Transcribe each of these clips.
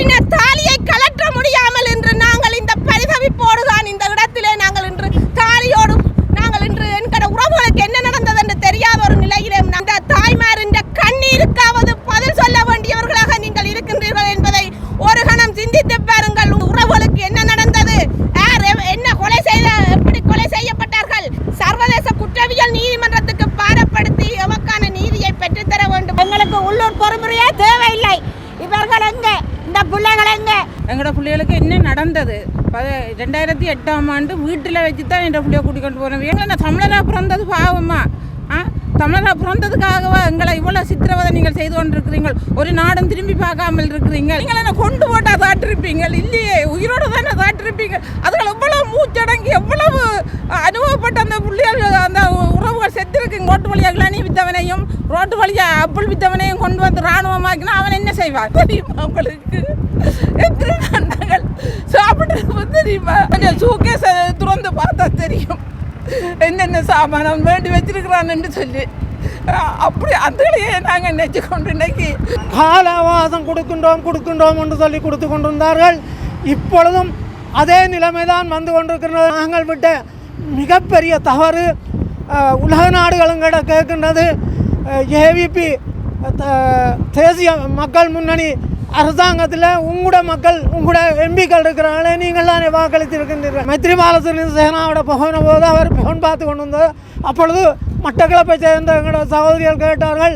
கட்டின தாலியை கலற்ற முடியாமல் இன்று நாங்கள் இந்த பரிதவிப்போடுதான் இந்த இடத்திலே நாங்கள் இன்று தாலியோடு நாங்கள் இன்று என்கிற உறவுகளுக்கு என்ன நடந்தது என்று தெரியாத ஒரு நிலையிலே அந்த தாய்மாரின் கண்ணீருக்காவது பதில் சொல்ல வேண்டியவர்களாக நீங்கள் இருக்கின்றீர்கள் என்பதை ஒரு கணம் சிந்தித்து பாருங்கள். உறவுகளுக்கு என்ன நடந்தது, என்ன கொலை செய்த, எப்படி கொலை செய்யப்பட்டார்கள், சர்வதேச குற்றவியல் நீதிமன்றத்துக்கு பாரப்படுத்தி எமக்கான நீதியை பெற்றுத்தர வேண்டும். எங்களுக்கு உள்ளூர் பொறுமுறையே தேவையில்லை. இவர்கள் எங்க, இந்த பிள்ளைகள் எங்க? எங்களோட பிள்ளைகளுக்கு என்ன நடந்தது? 2008ஆம் ஆண்டு வீட்டில் வச்சு தான் என் பிள்ளைய கூட்டிக் கொண்டு போகிறோம். எங்களை தமிழராக பிறந்தது பாவமா? தமிழராக பிறந்ததுக்காகவா எங்களை இவ்வளோ சித்திரவதை நீங்கள் செய்து கொண்டிருக்கிறீர்கள்? ஒரு நாடும் திரும்பி பார்க்காமல் இருக்கிறீங்க. நீங்கள் என்ன கொண்டு போட்டால் தாட்டிருப்பீங்க இல்லையே, உயிரோடு தானே தாட்டிருப்பீங்க. அதுகள் எவ்வளவு மூச்சடங்கி எவ்வளவு அனுபவப்பட்ட அந்த பிள்ளைகள், அந்த உறவுகள் செத்துருக்குங்க. ரோட்டு வழியாக இளநீ வித்தவனையும் ரோட்டு வழியாக அப்புள் வித்தவனையும் கொண்டு வந்து இராணுவமாக்கினா அவன் என்ன செய்வான் தெரியுமா? அவங்களுக்கு எத்தனை நாங்கள் சாப்பிட்டு தெரியுமா? சூக்கேஸை துறந்து பார்த்தா தெரியும் என்னென்ன சாமானம் வேண்டி வச்சிருக்கிறான்னு சொல்லி. அப்படி அதுலேயே நாங்கள் நினைச்சு கொண்டு இன்னைக்கு கால அவகாசம் கொடுக்கின்றோம் என்று சொல்லி கொடுத்து கொண்டிருந்தார்கள். இப்பொழுதும் அதே நிலைமை தான் வந்து கொண்டிருக்கிறது. நாங்கள் விட்ட மிகப்பெரிய தவறு உலக நாடுகளும் கூட கேட்கின்றது. ஏவிபி தேசிய மக்கள் முன்னணி அரசாங்கத்தில் உங்களோட மக்கள், உங்களோட எம்பிக்கள் இருக்கிறாங்களே, நீங்கள் தானே வாக்களித்திருக்கின்றீர்கள். மைத்ரிபால சிறிசேனாவோட போன போது அவர் போன் பார்த்து கொண்டு வந்தது. அப்பொழுது மட்டக்களப்பை சேர்ந்த எங்களோட சகோதரிகள் கேட்டார்கள்,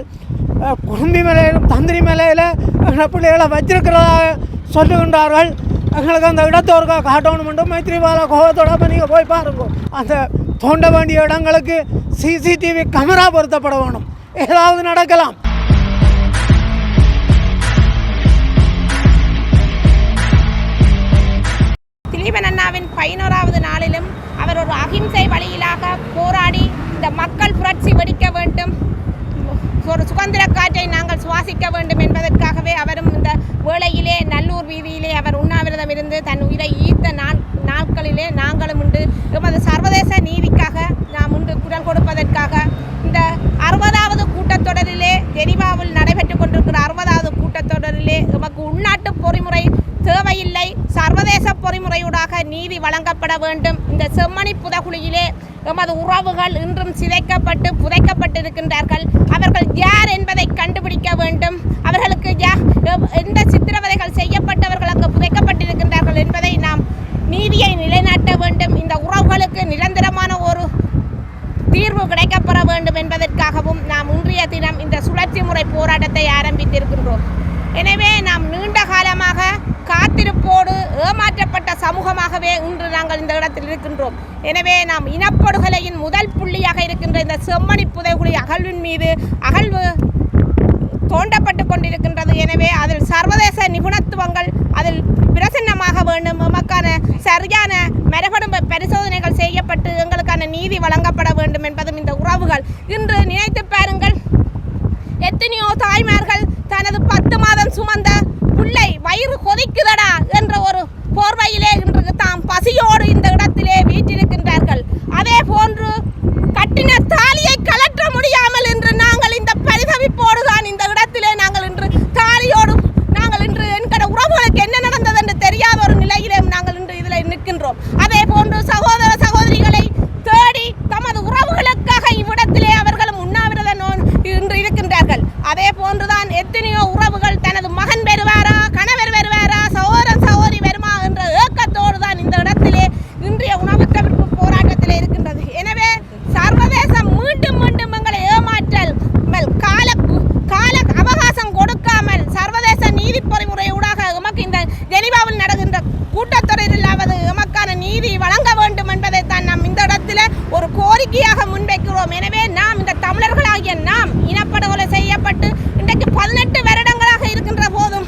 குடும்பி மலையிலும் தந்திரி மலையில் எங்களை பிள்ளைகளை வச்சிருக்கிறதாக சொல்லுகின்றார்கள். எங்களுக்கு அந்த இடத்தோருக்கா காட்டணும் என்று மைத்ரிபால கோபத்தோட நீங்கள் போய் பாருங்க. அந்த தோண்ட வேண்டிய இடங்களுக்கு சிசிடிவி கேமரா பொருத்தப்பட வேணும். ஏதாவது நடக்கலாம். திலீபன் அண்ணாவின் 11வது நாளிலும் அவர் ஒரு அகிம்சை வழியிலாக போராடி இந்த மக்கள் புரட்சி வெடிக்க வேண்டும், ஒரு சுதந்திர காற்றை நாங்கள் சுவாசிக்க வேண்டும் என்பதற்காகவே அவரும் இந்த வேளையிலே நல்லூர் வீதியிலே அவர் உண்ணாவிரதம் இருந்து தன் உயிரை ஈர்த்த நாட்களிலே நாங்களும் உண்டு எமது சர்வதேச நீதிக்காக நாம் உண்டு குரல் கொடுப்பதற்காக இந்த 60வது கூட்டத்தொடரிலே ஜெனீவாவில் நடைபெற்று கொண்டிருக்கிற 60வது கூட்டத்தொடரிலே எமக்கு உள்நாட்டு பொறிமுறை தேவையில்லை, சர்வதேச பொறிமுறையூடாக நீதி வழங்கப்பட வேண்டும். இந்த செம்மணி புதகுழியிலே எமது உறவுகள் இன்றும் சிதைக்கப்பட்டு புதைக்கப்பட்டிருக்கின்றார்கள். அவர்கள் யார் என்பதை கண்டுபிடிக்க வேண்டும். அவர்களுக்கு எந்த சித்திரவதைகள் செய்யப்பட்டவர்கள் அங்கு புதைக்கப்பட்டிருக்கின்றார்கள் என்பதை நாம் நீதியை நிலைநாட்ட வேண்டும். இந்த உறவுகளுக்கு நிரந்தரமான ஒரு தீர்வு கிடைக்கப்பெற வேண்டும் என்பதற்காகவும் நாம் இன்றைய தினம் இந்த சுழற்சி முறை போராட்டத்தை ஆரம்பித்திருக்கின்றோம். எனவே நாம் நீண்ட காலமாக காத்திருப்போடு ஏமாற்றப்பட்ட சமூகமாகவே இன்று நாங்கள் இந்த இடத்தில் இருக்கின்றோம். எனவே நாம் இனப்படுகொலையின் முதல் புள்ளியாக இருக்கின்ற இந்த செம்மணி புதைகுழி அகழ்வின் மீது அகழ்வு தோண்டப்பட்டு கொண்டிருக்கின்றது. எனவே அதில் சர்வதேச நிபுணத்துவங்கள் அதில் பிரசன்னமாக வேண்டும். எமக்கான சரியான மரபணு பரிசோதனைகள் செய்யப்பட்டு எங்களுக்கான நீதி வழங்கப்பட வேண்டும் என்பதும் இந்த உறவுகள் இன்று நினைத்து பாருங்கள். எத்தனையோ தாய்மார்கள் தனது 10 மாதம் சுமந்த பிள்ளை வயிறு கொதிக்குதடா என்ற ஒரு போர்வையிலே இன்று தாம் பசியோடு இந்த இடத்திலே வீற்றிருக்கின்றார்கள். அதே போன்று கட்டின தாலியை கலற்ற முடியாமல் இன்று நாங்கள் இந்த பரிதவிப்போடுதான் இந்த இடத்திலே நாங்கள் இன்று தாலியோடு நாங்கள் இன்று என்கிற உறவுகளுக்கு என்ன நடந்தது என்று தெரியாத ஒரு நிலையிலே நாங்கள் இன்று இதில் நிற்கின்றோம். அதே போன்று சகோதர சகோதரிகளை தேடி தமது உறவுகளுக்காக இவ்விடத்திலே அவர்களும் உண்ணாவிரத இன்று இருக்கின்றார்கள். அதே போன்றுதான் எத்தனையோ உறவுகள் தனது மகன் வருவாரா, கணவர் வருவாரா, சகோதரன் சகோதரி வருமா என்ற ஏக்கத்தோடு தான் இந்த இடத்திலே இன்றைய உணவு தவிர்ப்பு போராட்டத்திலே இருக்கின்றது. எனவே சர்வதேசம் மீண்டும் மீண்டும் எங்களை ஏமாற்றல் கால அவகாசம் கொடுக்காமல் சர்வதேச நீதி பொறிமுறையூடாக எமக்கு இந்த ஜெனீவாவில் நடக்கின்ற கூட்டத்தொடரிலாவது எமக்கான நீதி வழங்க வேண்டும் என்பதை தான் நாம் இந்த இடத்துல ஒரு கோரிக்கையாக முன்வைக்கிறோம். எனவே நாம் இந்த தமிழர்களாகிய நாம் இனப்படுகொலை செய்யப்பட்டு இன்றைக்கு 18 வருடங்களாக இருக்கின்ற போதும்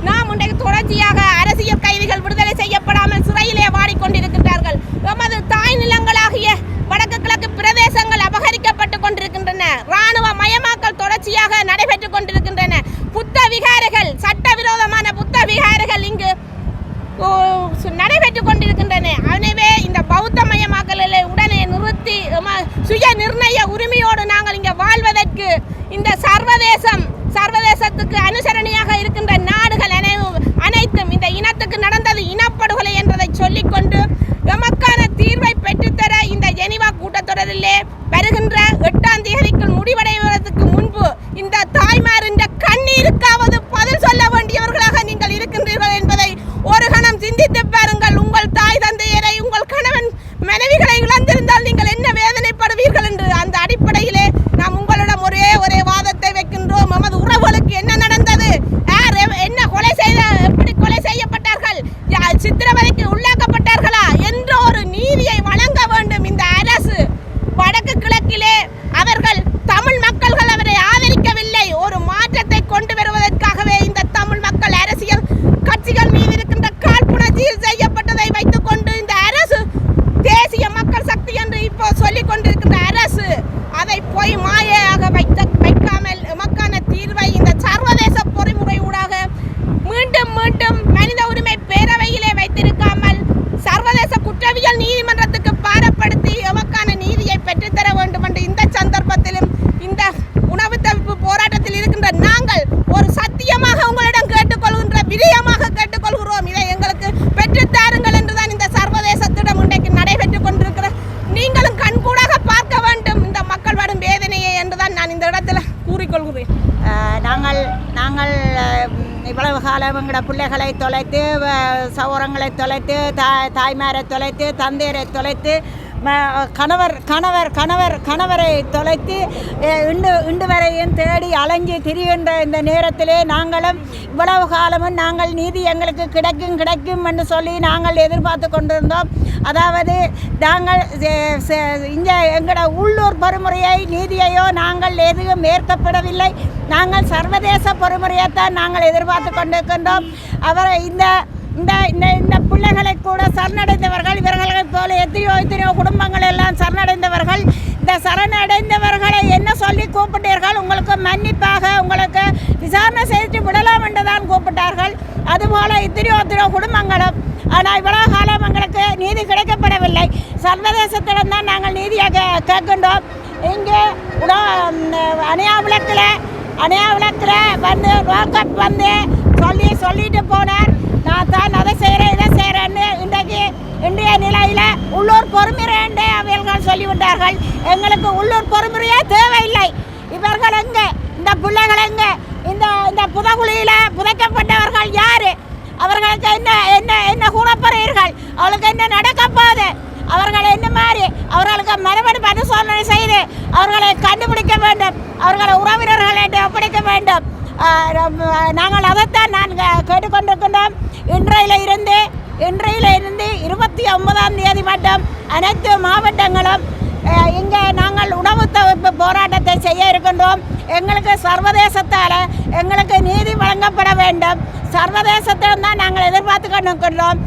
நாம் இன்றைக்கு தொடர்ச்சியாக அரசியல் கைதிகள் விடுதலை செய்யப்படாமல் சிறையிலே வாடிக்கொண்டிருக்கின்றார்கள். எமது தாய் நிலங்களாகிய வடக்கு கிழக்கு பிரதேசங்கள் அபகரிக்கப்பட்டு கொண்டிருக்கின்றன. இராணுவ மயமாக்கல் தொடர்ச்சியாக நடைபெற்றுக் கொண்டிருக்கின்றன. புத்த விகாரைகள், சட்டவிரோதமான புத்த விகாரைகள் இங்கு நடைபெற்றுக் கொண்டிருக்கின்றன. எனவே இந்த பௌத்த மயமாக்கலை உடனே நிறுத்தி சுய நிர்ணய உரிமையோடு நாங்கள் இங்கே வாழ்வதற்கு இந்த சர்வதேசத்துக்கு அனுசரணையாக இருக்கின்ற நாடுகள் அனைத்தும் எங்களோட பிள்ளைகளை தொலைத்து சௌரங்களை தொலைத்து தாய்மாரை தொலைத்து தந்தையரை தொலைத்து கணவரை தொலைத்து இன்று வரையும் தேடி அலைஞ்சு திரிகின்ற இந்த நேரத்திலே நாங்களும் இவ்வளவு காலமும் நாங்கள் நீதி எங்களுக்கு கிடைக்கும் என்று சொல்லி நாங்கள் எதிர்பார்த்து கொண்டிருந்தோம். அதாவது நாங்கள் இங்கே எங்களோட உள்ளூர் பொறுமுறையை நீதியையோ நாங்கள் எதுவும் ஏற்கப்படவில்லை. நாங்கள் சர்வதேச பொறுமுறையைத்தான் நாங்கள் எதிர்பார்த்து கொண்டிருக்கின்றோம். அவரை இந்த பிள்ளைகளை கூட சரணடைந்தவர்கள், இவர்களைப் போல எத்தனையோ குடும்பங்கள் எல்லாம் சரணடைந்தவர்கள். இந்த சரணடைந்தவர்களை என்ன சொல்லி கூப்பிட்டீர்கள்? உங்களுக்கு மன்னிப்பாக உங்களுக்கு விசாரணை செய்து விடலாம் என்றுதான் கூப்பிட்டார்கள். அதுபோல் எத்தனையோ குடும்பங்களும். ஆனால் இவ்வளவு காலம் எங்களுக்கு நீதி கிடைக்கப்படவில்லை. சர்வதேசத்திடம் தான் நாங்கள் நீதியை கேட்கின்றோம். இங்கே அணையா விளக்கில் வந்து ரோக்கப் வந்து சொல்லிட்டு போனார், நான் தான் அதை செய்கிறேன் இதை செய்கிறேன்னு. இன்றைய நிலையில் உள்ளூர் பொறுமுறை அவர்கள் சொல்லிவிட்டார்கள். எங்களுக்கு உள்ளூர் பொறுமுறையே தேவையில்லை. இவர்கள் எங்கே? இந்த பிள்ளைகள் எங்கே? இந்த புதகுழியில் புதைக்கப்பட்டவர்கள் யார்? அவர்களுக்கு என்ன கூறப்படுகிறீர்கள்? அவளுக்கு என்ன நடக்க போகுது? அவர்கள் என்ன மாதிரி அவர்களுக்கு மறுபடி பரிசோதனை செய்து அவர்களை கண்டுபிடிக்க வேண்டும். அவர்களை உறவினர்களை ஒப்படைக்க வேண்டும். நாங்கள் அதைத்தான் கேட்டுக்கொண்டிருக்கின்றோம். இன்றையிலிருந்து 29ஆம் தேதி மட்டும் அனைத்து மாவட்டங்களும் இங்கே நாங்கள் உணவு தவிர்ப்பு போராட்டத்தை செய்ய இருக்கின்றோம். எங்களுக்கு சர்வதேசத்தால் எங்களுக்கு நீதி வழங்கப்பட வேண்டும். சர்வதேசத்திடம் தான் நாங்கள் எதிர்பார்த்து கொண்டிருக்கின்றோம்.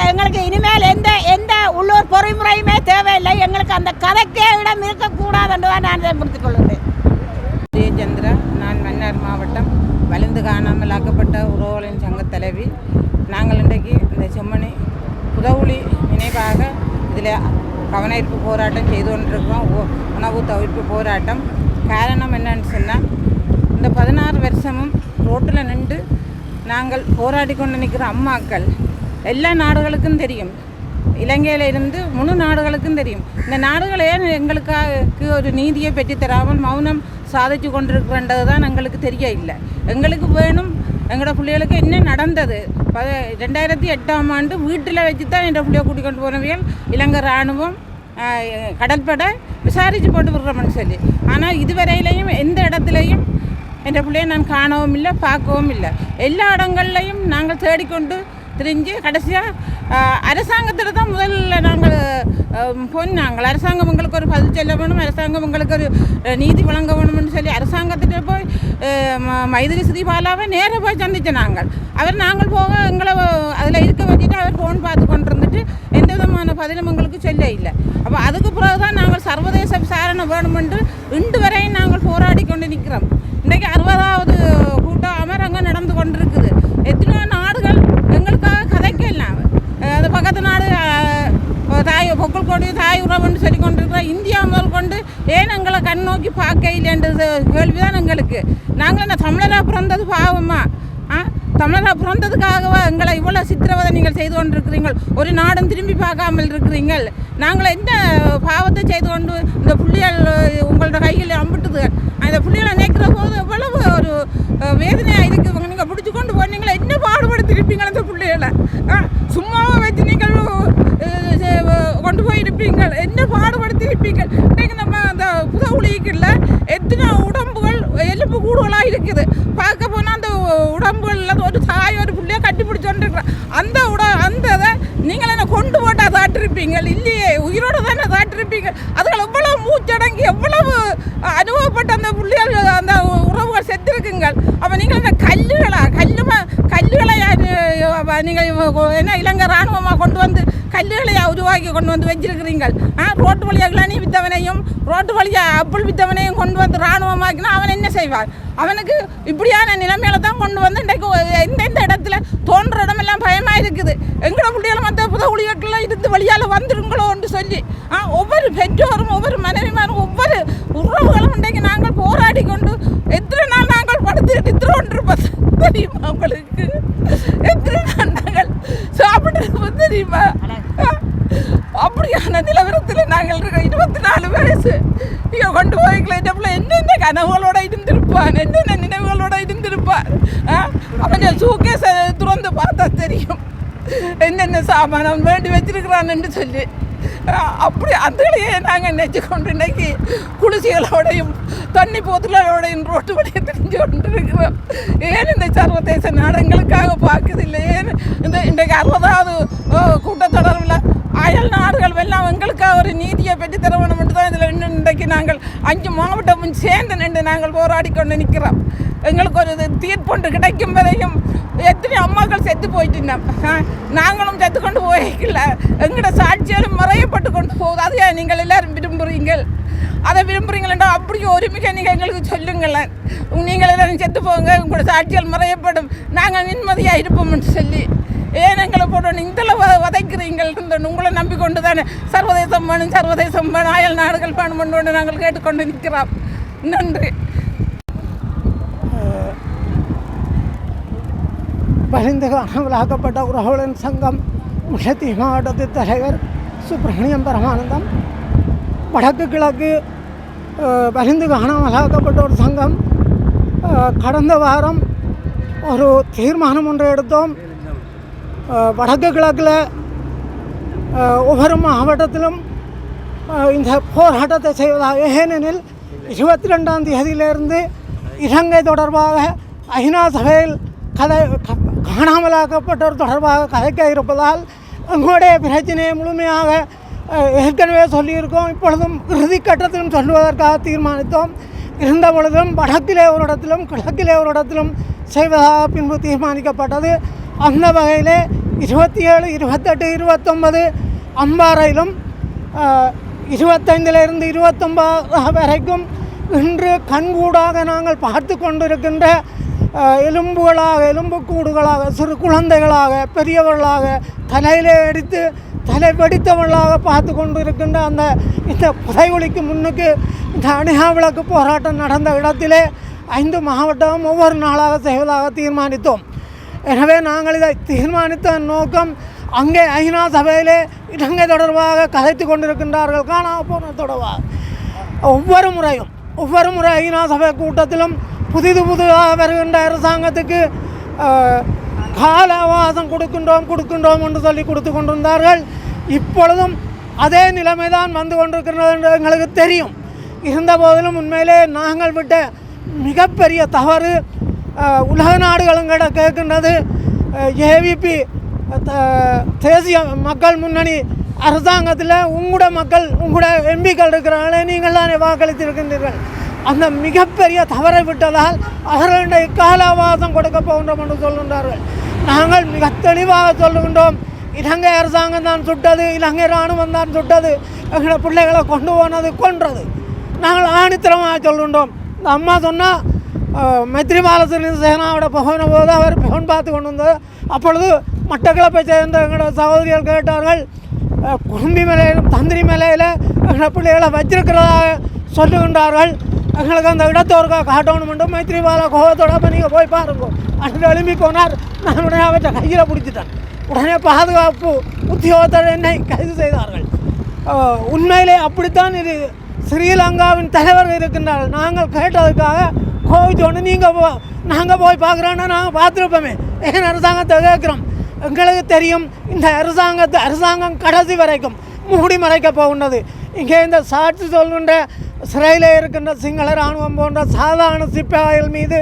எங்களுக்கு இனிமேல் எந்த உள்ளூர் பொறிமுறையுமே தேவையில்லை. எங்களுக்கு அந்த கதைக்கே இடம் இருக்கக்கூடாது என்று தான் நான் இதை முடித்துக் கொள்கிறேன். ஜெயச்சந்திரா, நான் மன்னார் மாவட்டம் வலிந்து காணாமல் ஆக்கப்பட்ட உறவுகளின் சங்க தலைவி. நாங்கள் இன்றைக்கு இந்த செம்மணி புதவுளி நினைவாக இதில் கவனஈர்ப்பு போராட்டம் செய்து கொண்டிருக்கிறோம். உணவு தவிர்ப்பு போராட்டம். காரணம் என்னன்னு சொன்னால், இந்த 16 வருஷமும் ரோட்டில் நின்று நாங்கள் போராடி கொண்டு நிற்கிற அம்மாக்கள் எல்லா நாடுகளுக்கும் தெரியும். இலங்கையில் இருந்து முழு நாடுகளுக்கும் தெரியும். இந்த நாடுகளே எங்களுக்கு ஒரு நீதியை பெற்று தராமல் மௌனம் சாதிச்சு கொண்டிருக்கின்றது தான் எங்களுக்கு தெரிய இல்லை. எங்களுக்கு வேணும், எங்களோட பிள்ளைகளுக்கு என்ன நடந்தது. 2008ஆம் ஆண்டு வீட்டில் வச்சு தான் என் பிள்ளைய கூட்டிக் கொண்டு போனவியல் இலங்கை இராணுவம் கடற்படை விசாரித்து போட்டு விடுறோம்னு சொல்லி. ஆனால் இதுவரையிலையும் எந்த இடத்துலையும் என் பிள்ளையை நான் காணவும் இல்லை, பார்க்கவும் இல்லை. எல்லா இடங்கள்லையும் நாங்கள் தேடிக்கொண்டு திரிஞ்சு கடைசியாக அரசாங்கத்தில் தான் முதல்ல நாங்கள் போனாங்கள். அரசாங்கம் உங்களுக்கு ஒரு பதில் சொல்ல வேணும், அரசாங்கம் உங்களுக்கு ஒரு நீதி வழங்க வேணும்னு சொல்லி அரசாங்கத்திட்ட போய் மைதிரி ஸ்ரீபாலாவை நேராக போய் சந்தித்த நாங்கள் போக எங்களை அதில் இருக்க வச்சுட்டு அவர் ஃபோன் பார்த்து கொண்டு இருந்துட்டு எந்த விதமான பதிலும் எங்களுக்கு சொல்ல இல்லை. அப்போ அதுக்கு பிறகு தான் நாங்கள் சர்வதேச விசாரணை வேணுமென்று இன்று வரையும் நாங்கள் போராடி கொண்டு நிற்கிறோம். இன்றைக்கு 60வது கூட்டம் அமரங்கம் நடந்து கொண்டிருக்குது. எத்தனையோ நாடுகள் எங்களுக்காக கதைக்கலாம். அது பக்கத்து நாடு பொக்கள் கொடி தாய் உறவுன்னு சொல்லி கொண்டிருக்கிற இந்தியா முதல் கொண்டு ஏன் எங்களை கண் நோக்கி பார்க்க இல்லைன்றது கேள்விதான் எங்களுக்கு. நாங்கள் என்ன தமிழராக பிறந்தது பாவமா? தமிழராக பிறந்ததுக்காகவா எங்களை இவ்வளோ சித்திரவதை நீங்கள் செய்து கொண்டிருக்கிறீங்கள்? ஒரு நாடும் திரும்பி பார்க்காமல் இருக்கிறீங்கள். நாங்கள் என்ன பாவத்தை செய்து கொண்டு இந்த புள்ளிகள் உங்களோட கையில் அம்பிட்டுது. அந்த புள்ளிகளை நினைக்கிற போது எவ்வளவு ஒரு வேதனையாக இருக்குது. நீங்கள் பிடிச்சி கொண்டு போனீங்களா என்ன பாடுபடுத்திருப்பீங்கள் அந்த பிள்ளைகளை? சும்மாவை வச்சு நீங்கள் கொண்டு போயிருப்பீங்கள், என்ன பாடுபடுத்தியிருப்பீங்கள். இன்றைக்கு நம்ம அந்த புதவுளிக்குள்ள எத்தனை உடம்புகள் எலும்பு கூடுதலாக இருக்குது. பார்க்க போனால் அந்த உடம்புகளில் ஒரு தாய் ஒரு பிள்ளையை கட்டி பிடிச்சோன்ருக்குறேன். அந்த இதை நீங்கள் என்ன கொண்டு போட்டால் தாட்டிருப்பீங்க இல்லையே, உயிரோடு தானே தாட்டிருப்பீங்க. அதுகள் எவ்வளோ மூச்சடங்கி எவ்வளவு அனுபவப்பட்ட அந்த பிள்ளைகள் அந்த உறவுகள் செத்துருக்குங்கள். அப்போ நீங்கள் என்ன கல்லுகளை நீங்கள் என்ன இலங்கை இராணுவமாக கொண்டு வந்து கல்லுகளை உருவாக்கி கொண்டு வந்து வச்சிருக்கிறீங்கள். ரோட்டு வழியாக இளநீ வித்தவனையும் ரோட்டு வழியாக அப்புள் வித்தவனையும் கொண்டு வந்து இராணுவமாக்கினா அவன் என்ன செய்வான்? அவனுக்கு இப்படியான நிலைமையில தான் கொண்டு வந்து இன்றைக்கு எந்தெந்த இடத்துல தோன்ற இடமெல்லாம் பயமாக இருக்குது. எங்களோட பிள்ளைகள் மற்ற புதவுளிகளில் இருந்து வழியால் வந்துருங்களோன்னு சொல்லி ஒவ்வொரு பெற்றோரும் ஒவ்வொரு மனைவிமாரும் ஒவ்வொரு உறவுகளும் இன்றைக்கு நாங்கள் போராடி கொண்டு எத்தனை நாள் நாங்கள் படுத்து நிறுத்திருப்போம் தெரியுமா உங்களுக்கு? எத்தனை நாள் நாங்கள் சாப்பிட்டு தெரியுமா? அப்படியான நிலவரத்தில் நாங்கள் இருக்க 24 வயசு இங்கே கொண்டு போய்க்கல இந்த பிள்ளை என்னென்ன கனவுகளோட இருந்திருப்பான், என்னென்ன நினைவுகளோட இருந்திருப்பார். அவன் சூக்கேஸை துறந்து பார்த்தா தெரியும் என்னென்ன சாமான் அவன் வேண்டி வச்சிருக்கிறான்னு சொல்லி. அப்படி அதுலேயே நாங்கள் நெச்சு கொண்டு இன்னைக்கு குளிசிகளோடையும் தண்ணி போத்தலோடையும் ரோட்டு வழியை தெரிஞ்சு கொண்டு இருக்கிறோம். ஏன் இந்த சர்வதேச நாடுகளுக்காக பார்க்குதில்லை? ஏன் இந்த இன்றைக்கு 60வது கூட்டத்தொடர்பில் அயல் நாடுகள் எல்லாம் எங்களுக்காக ஒரு நீதியை பெற்று தர வேணும் என்று தான் இதில் இன்றைக்கு நாங்கள் 5 மாவட்டமும் சேர்ந்து நின்று நாங்கள் போராடி கொண்டு நிற்கிறோம். எங்களுக்கு ஒரு தீர்ப்பொன்று கிடைக்கும் வரையும் எத்தனை அம்மாக்கள் செத்து போயிட்டுனோம். நாங்களும் செத்து கொண்டு போய்க்கல, எங்களோட சாட்சியாலும் மறையப்பட்டு கொண்டு போகுது. அதையா நீங்கள் எல்லாரும் விரும்புகிறீங்கள்? அதை விரும்புகிறீங்களா? அப்படியே ஒருமிக்க நீங்கள் எங்களுக்கு சொல்லுங்களேன். நீங்கள் எல்லாரும் செத்து போங்க, உங்களோட சாட்சியால் மறையப்படும், நாங்கள் நிம்மதியாக இருப்போம்னு சொல்லி. ஏன் எங்களை போட்டு இதில் வதைக்கிறீங்கள்? உங்களை நம்பிக்கொண்டு தானே சர்வதேசம் வேணும் அயல் நாடுகள் வேணுமென்று நாங்கள் கேட்டுக்கொண்டு நிற்கிறோம். நன்றி. வலிந்து காணாமலாக்கப்பட்ட உறவுகளின் சங்கம் முஷத்தி மாவட்டத்தின் தலைவர் சுப்பிரமணியம் பரமானந்தம். வடக்கு கிழக்கு வலிந்து காணாமலாக்கப்பட்டோர் சங்கம் கடந்த வாரம் ஒரு தீர்மானம் ஒன்றை எடுத்தோம். வடக்கு கிழக்கில் ஒவ்வொரு மாவட்டத்திலும் இந்த போராட்டத்தை செய்வதாக. ஏனெனில் 22ஆம் தேதியிலிருந்து இலங்கை தொடர்பாக ஐநா சபையில் காணாமலாக்கப்பட்டோர் தொடர்பாக கதைக்க இருப்பதால் எங்களுடைய பிரச்சனையை முழுமையாக ஏற்கனவே சொல்லியிருக்கோம். இப்பொழுதும் இறுதிக்கட்டத்திலும் சொல்லுவதற்காக தீர்மானித்தோம். இருந்த பொழுதும் வடக்கிலே ஒரு இடத்திலும் கிழக்கிலே ஒரு இடத்திலும் செய்வதாக பின்பு தீர்மானிக்கப்பட்டது. அந்த வகையிலே 27, 28, 29 அம்பாறையிலும் 25லிருந்து 29 வரைக்கும் இன்று கண்கூடாக நாங்கள் பார்த்து கொண்டிருக்கின்ற எலும்புக்கூடுகளாக சிறு குழந்தைகளாக பெரியவர்களாக தலையிலே அடித்து தலை வெடித்தவர்களாக பார்த்து கொண்டு இருக்கின்ற இந்த புதைகுழிக்கு முன்னுக்கு இந்த அணிகா விளக்கு போராட்டம் நடந்த இடத்திலே 5 மாவட்டமும் ஒவ்வொரு நாளாக செய்வதாக தீர்மானித்தோம். எனவே நாங்கள் இதை தீர்மானித்த நோக்கம், அங்கே ஐநா சபையிலே இலங்கை தொடர்பாக கதைத்து கொண்டிருக்கின்றார்கள் காணாமல் போன தொடர்பாக. ஒவ்வொரு முறை ஐநா சபை கூட்டத்திலும் புதிதாக வருகின்ற அரசாங்கத்துக்கு கால அவகாசம் கொடுக்கின்றோம் என்று சொல்லி கொடுத்து கொண்டிருந்தார்கள். இப்பொழுதும் அதே நிலைமை தான் வந்து கொண்டிருக்கிறது என்று எங்களுக்கு தெரியும். இருந்த போதிலும் உண்மையிலே நாங்கள் விட்ட மிகப்பெரிய தவறு உலக நாடுகளும் கேட்கின்றது. ஏவிபி தேசிய மக்கள் முன்னணி அரசாங்கத்தில் உங்களோட எம்பிக்கள் இருக்கிறாங்களே, நீங்கள் தானே வாக்களித்திருக்கின்றீர்கள். அந்த மிகப்பெரிய தவறை விட்டதால் அவர்களுடைய கால அவகாசம் கொடுக்க போகின்றோம் என்று சொல்கின்றார்கள். நாங்கள் மிக தெளிவாக சொல்லுகின்றோம், இலங்கை அரசாங்கம் தான் சுட்டது, இலங்கை இராணுவம் தான் சுட்டது, எங்களை பிள்ளைகளை கொண்டு போனது கொன்றது. நாங்கள் ஆணித்தரமாக சொல்கின்றோம். இந்த அம்மா சொன்னால் மைத்ரிபால சிறிசேனாவோட போன போது அவர் பெண் பார்த்து கொண்டு வந்தது. அப்பொழுது மட்டக்களப்பை சேர்ந்த எங்களோட சகோதரிகள் கேட்டார்கள், குடும்பி மலையிலும் தந்திரி மலையில் எங்களை பிள்ளைகளை வச்சிருக்கிறதாக சொல்லுகின்றார்கள். எங்களுக்கு அந்த இடத்தோருக்கா காட்டணும் என்று மைத்ரிபால கோபத்தோட நீங்கள் போய் பாருங்க. அன்று எழுப்பி போனார். நான் உடனே அவற்றை கையில் பிடிச்சிட்டேன். உடனே பாதுகாப்பு உத்தியோகத்தர் என்னை கைது செய்தார்கள். உண்மையிலே அப்படித்தான் இது. ஸ்ரீலங்காவின் தலைவர்கள் இருக்கின்றார்கள். நாங்கள் கேட்டதுக்காக கோவிச்சோன்னு நாங்கள் போய் பார்க்குறோன்னா நாங்கள் பார்த்துருப்போமே. ஏன் அரசாங்கத்தை கேட்குறோம்? எங்களுக்கு தெரியும் இந்த அரசாங்கம் கடைசி வரைக்கும் மூடி மறைக்க போகின்றது. இங்கே இந்த சாட்சி சொல்கின்ற சிறையில் இருக்கின்ற சிங்கள இராணுவம் போன்ற சாதாரண சிப்பாய்கள் மீது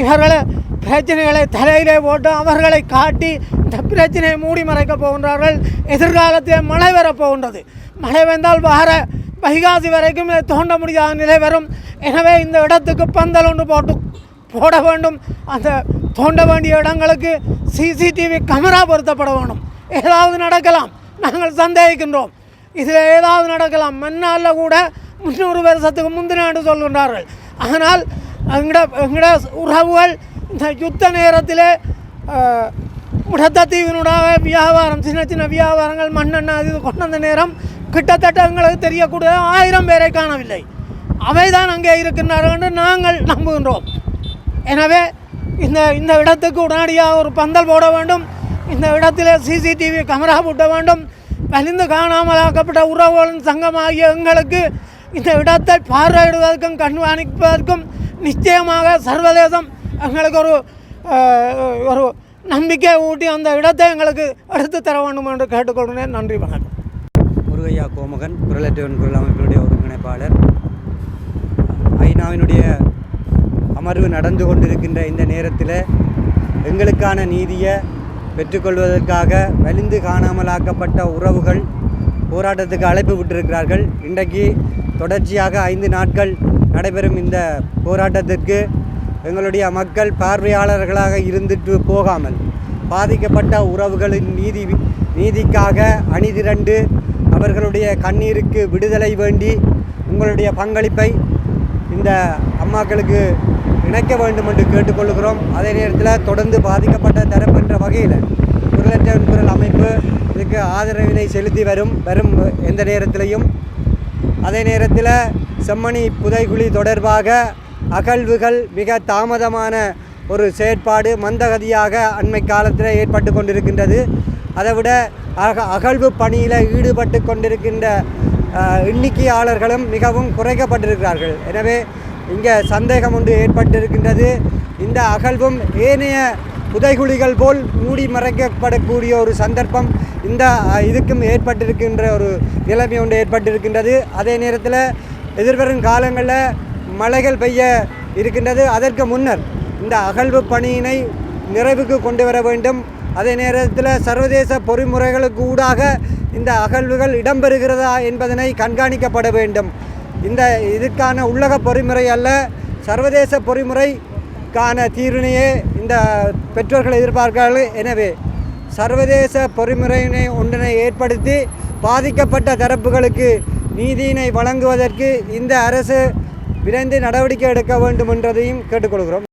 இவர்களை பிரச்சனைகளை தலையிலே போட்டு அவர்களை காட்டி இந்த பிரச்சனையை மூடி மறைக்க போகின்றார்கள். எதிர்காலத்திலே மழை வரப்போகின்றது. மழை வந்தால் வைகாசி வரைக்கும் இதை தோண்ட முடியாத நிலை வரும். எனவே இந்த இடத்துக்கு பந்தல் ஒன்று போட வேண்டும். அந்த தோண்ட வேண்டிய இடங்களுக்கு சிசிடிவி கேமரா பொருத்தப்பட வேண்டும். ஏதாவது நடக்கலாம், நாங்கள் சந்தேகிக்கின்றோம். இதில் ஏதாவது நடக்கலாம். மண்ணால் கூட 300 வருஷத்துக்கு முந்தினாண்டு சொல்கின்றார்கள். ஆனால் எங்கட உறவுகள் இந்த யுத்த நேரத்தில் முடத்தத்தீவினுடைய வியாபாரம், சின்ன வியாபாரங்கள் மண்ணெண்ணெய் இது கொண்டு வந்த நேரம் கிட்டத்தட்ட எங்களுக்கு தெரியக்கூடிய 1000 பேரை காணவில்லை. அவை தான் அங்கே இருக்கின்றார்கள் என்று நாங்கள் நம்புகின்றோம். எனவே இந்த இடத்துக்கு உடனடியாக ஒரு பந்தல் போட வேண்டும். இந்த இடத்துல சிசிடிவி கேமரா போட்ட வேண்டும். வலிந்து காணாமலாக்கப்பட்ட உறவுகளின் சங்கமாகிய எங்களுக்கு இந்த இடத்தை பார்வையிடுவதற்கும் கண்காணிப்பதற்கும் நிச்சயமாக சர்வதேசம் எங்களுக்கு ஒரு நம்பிக்கை ஊட்டி அந்த இடத்தை எங்களுக்கு எடுத்து தர வேண்டும் என்று கேட்டுக்கொள்கிறேன். நன்றி, வணக்கம். முருகையா கோமகன், குரலற்றவன் குரல் அமைப்பினுடைய ஒருங்கிணைப்பாளர். ஐநாவினுடைய அமர்வு நடந்து கொண்டிருக்கின்ற இந்த நேரத்தில் எங்களுக்கான நீதியை பெற்றுக்கொள்வதற்காக வலிந்து காணாமலாக்கப்பட்ட உறவுகள் போராட்டத்துக்கு அழைப்பு விட்டிருக்கிறார்கள். இன்றைக்கு தொடர்ச்சியாக 5 நாட்கள் நடைபெறும் இந்த போராட்டத்திற்கு எங்களுடைய மக்கள் பார்வையாளர்களாக இருந்துட்டு போகாமல் பாதிக்கப்பட்ட உறவுகளின் நீதிக்காக அணிதிரண்டு அவர்களுடைய கண்ணீருக்கு விடுதலை வேண்டி உங்களுடைய பங்களிப்பை இந்த அம்மாக்களுக்கு இணைக்க வேண்டும் என்று கேட்டுக்கொள்கிறோம். அதே நேரத்தில் தொடர்ந்து பாதிக்கப்பட்ட தரப்பு என்ற வகையில் குரலற்றவன் குரல் அமைப்பு இதுக்கு ஆதரவினை செலுத்தி வரும் எந்த நேரத்திலையும். அதே நேரத்தில் செம்மணி புதைகுழி தொடர்பாக அகழ்வுகள் மிக தாமதமான ஒரு செயற்பாடு மந்தகதியாக அண்மை காலத்தில் ஏற்பட்டு கொண்டிருக்கின்றது. அதைவிட அகழ்வு பணியில் ஈடுபட்டு கொண்டிருக்கின்ற எண்ணிக்கையாளர்களும் மிகவும் குறைக்கப்பட்டிருக்கிறார்கள். எனவே இங்கே சந்தேகம் ஒன்று ஏற்பட்டிருக்கின்றது. இந்த அகழ்வும் ஏனைய புதைகுழிகள் போல் மூடி மறைக்கப்படக்கூடிய ஒரு சந்தர்ப்பம் இதுக்கும் ஏற்பட்டிருக்கின்ற ஒரு நிலைமை ஒன்று ஏற்பட்டிருக்கின்றது. அதே நேரத்தில் எதிர்வரும் காலங்களில் மழைகள் பெய்ய இருக்கின்றது. அதற்கு முன்னர் இந்த அகழ்வு பணியினை நிறைவுக்கு கொண்டு வர வேண்டும். அதே நேரத்தில் சர்வதேச பொறிமுறைகளுக்கு ஊடாக இந்த அகழ்வுகள் இடம்பெறுகிறதா என்பதனை கண்காணிக்கப்பட வேண்டும். இதற்கான உள்ளக பொறிமுறை அல்ல, சர்வதேச பொறிமுறைக்கான தீர்வினையே இந்த பெற்றோர்கள் எதிர்பார்க்கிறார்கள். எனவே சர்வதேச பொறிமுறையினை ஒன்றினை ஏற்படுத்தி பாதிக்கப்பட்ட தரப்புகளுக்கு நீதியினை வழங்குவதற்கு இந்த அரசு விரைந்து நடவடிக்கை எடுக்க வேண்டும் என்றதையும் கேட்டுக்கொள்கிறோம்.